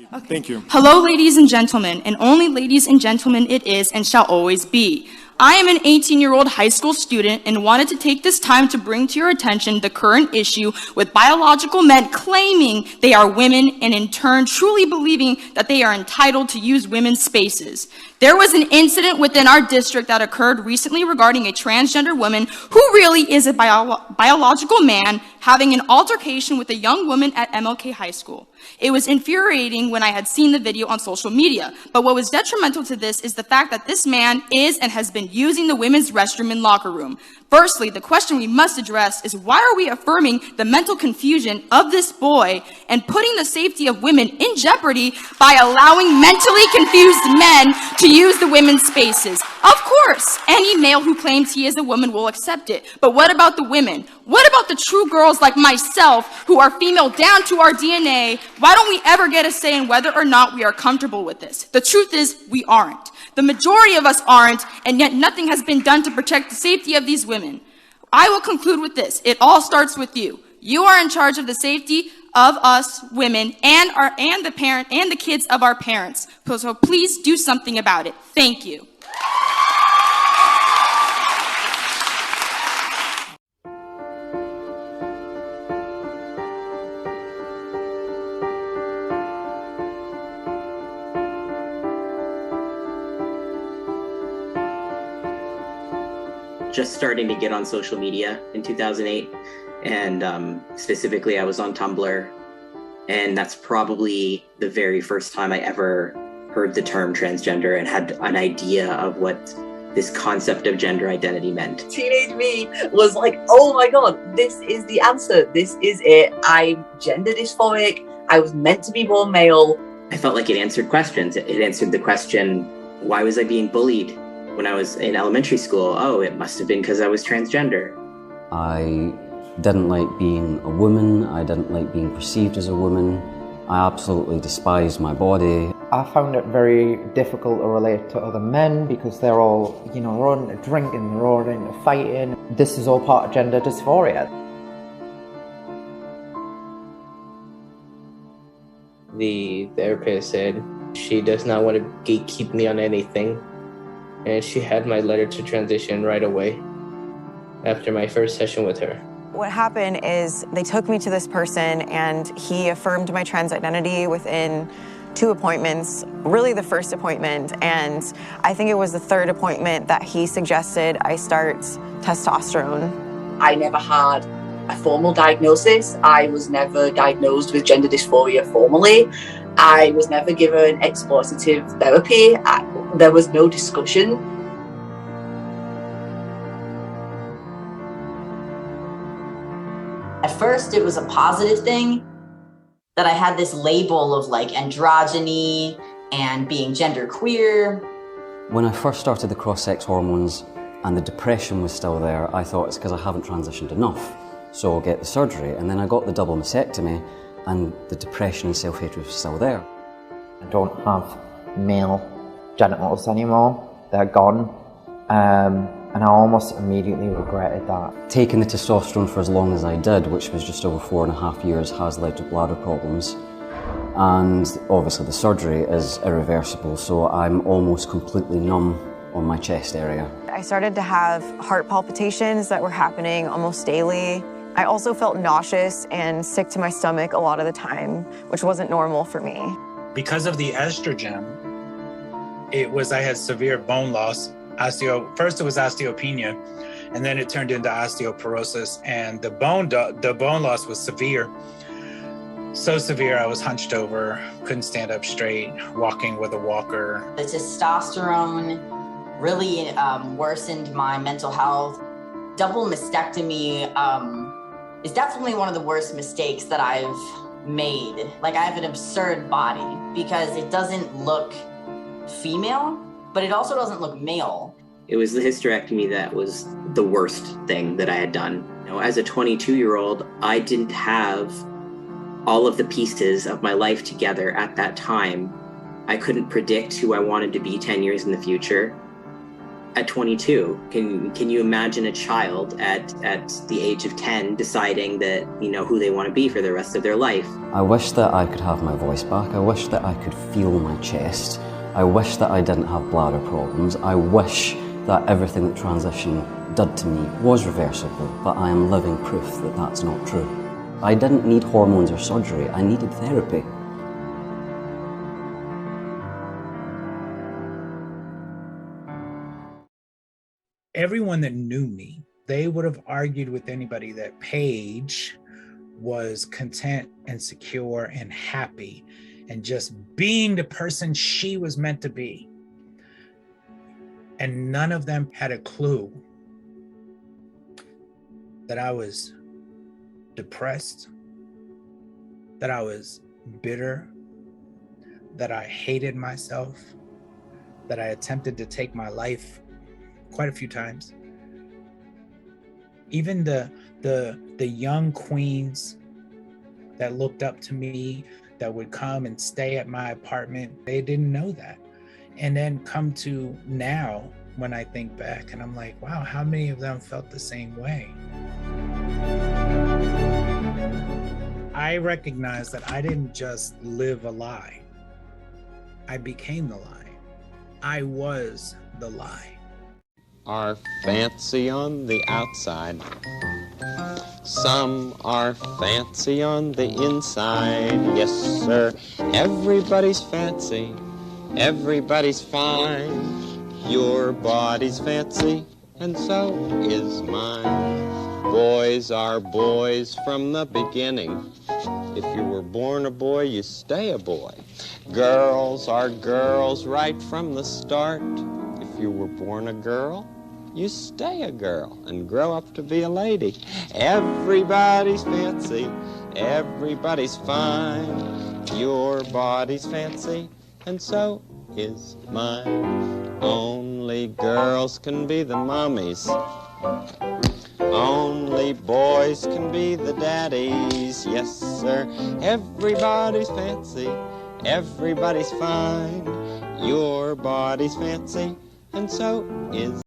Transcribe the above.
Okay. Thank you. Hello, ladies and gentlemen, and only ladies and gentlemen it is and shall always be. I am an 18-year-old high school student and wanted to take this time to bring to your attention the current issue with biological men claiming they are women and in turn truly believing that they are entitled to use women's spaces. There was an incident within our district that occurred recently regarding a transgender woman who really is a biological man having an altercation with a young woman at MLK High School. It was infuriating when I had seen the video on social media, but what was detrimental to this is the fact that this man is and has been using the women's restroom and locker room. Firstly, the question we must address is why are we affirming the mental confusion of this boy and putting the safety of women in jeopardy by allowing mentally confused men to use the women's spaces? Of course, any male who claims he is a woman will accept it, but what about the women? What about the true girls like myself who are female down to our DNA? Why don't we ever get a say in whether or not we are comfortable with this? The truth is, we aren't. The majority of us aren't, and yet nothing has been done to protect the safety of these women. I will conclude with this. It all starts with you. You are in charge of the safety of us women and the kids of our parents. So please do something about it. Thank you. Just starting to get on social media in 2008, and specifically I was on Tumblr, and that's probably the very first time I ever heard the term transgender and had an idea of what this concept of gender identity meant. Teenage me was like, oh my god, this is the answer, this is it. I'm gender dysphoric, I was meant to be born male. I felt like it answered questions. It answered the question, why was I being bullied when I was in elementary school? Oh, it must have been because I was transgender. I didn't like being a woman. I didn't like being perceived as a woman. I absolutely despised my body. I found it very difficult to relate to other men because they're all, they're all into drinking, they're all into fighting. This is all part of gender dysphoria. The therapist said she does not want to gatekeep me on anything. And she had my letter to transition right away after my first session with her. What happened is they took me to this person and he affirmed my trans identity within 2 appointments, really the first appointment, and I think it was the 3rd appointment that he suggested I start testosterone. I never had a formal diagnosis. I was never diagnosed with gender dysphoria formally. I was never given exploitative therapy. There was no discussion. At first, it was a positive thing that I had this label of like androgyny and being genderqueer. When I first started the cross-sex hormones and the depression was still there, I thought it's because I haven't transitioned enough, so I'll get the surgery. And then I got the double mastectomy and the depression and self-hatred was still there. I don't have male genitals anymore, they're gone, and I almost immediately regretted that. Taking the testosterone for as long as I did, which was just over 4.5 years, has led to bladder problems. And obviously the surgery is irreversible, so I'm almost completely numb on my chest area. I started to have heart palpitations that were happening almost daily. I also felt nauseous and sick to my stomach a lot of the time, which wasn't normal for me. Because of the estrogen, I had severe bone loss. First it was osteopenia, and then it turned into osteoporosis, and the bone loss was severe. So severe I was hunched over, couldn't stand up straight, walking with a walker. The testosterone really worsened my mental health. Double mastectomy is definitely one of the worst mistakes that I've made. Like, I have an absurd body because it doesn't look female, but it also doesn't look male. It was the hysterectomy that was the worst thing that I had done. As a 22-year-old, I didn't have all of the pieces of my life together at that time. I couldn't predict who I wanted to be 10 years in the future. at 22. Can you imagine a child at the age of 10 deciding that, you know, who they want to be for the rest of their life? I wish that I could have my voice back. I wish that I could feel my chest. I wish that I didn't have bladder problems. I wish that everything that transition did to me was reversible, but I am living proof that that's not true. I didn't need hormones or surgery. I needed therapy. Everyone that knew me, they would have argued with anybody that Paige was content and secure and happy and just being the person she was meant to be. And none of them had a clue that I was depressed, that I was bitter, that I hated myself, that I attempted to take my life quite a few times. Even the young queens that looked up to me, that would come and stay at my apartment, they didn't know that. And then come to now, when I think back, and I'm like, wow, how many of them felt the same way? I recognize that I didn't just live a lie. I became the lie. I was the lie. Are fancy on the outside. Some are fancy on the inside. Yes, sir. Everybody's fancy. Everybody's fine. Your body's fancy, and so is mine. Boys are boys from the beginning. If you were born a boy, you stay a boy. Girls are girls right from the start. If you were born a girl, you stay a girl and grow up to be a lady. Everybody's fancy, everybody's fine. Your body's fancy, and so is mine. Only girls can be the mommies. Only boys can be the daddies. Yes, sir. Everybody's fancy, everybody's fine. Your body's fancy, and so is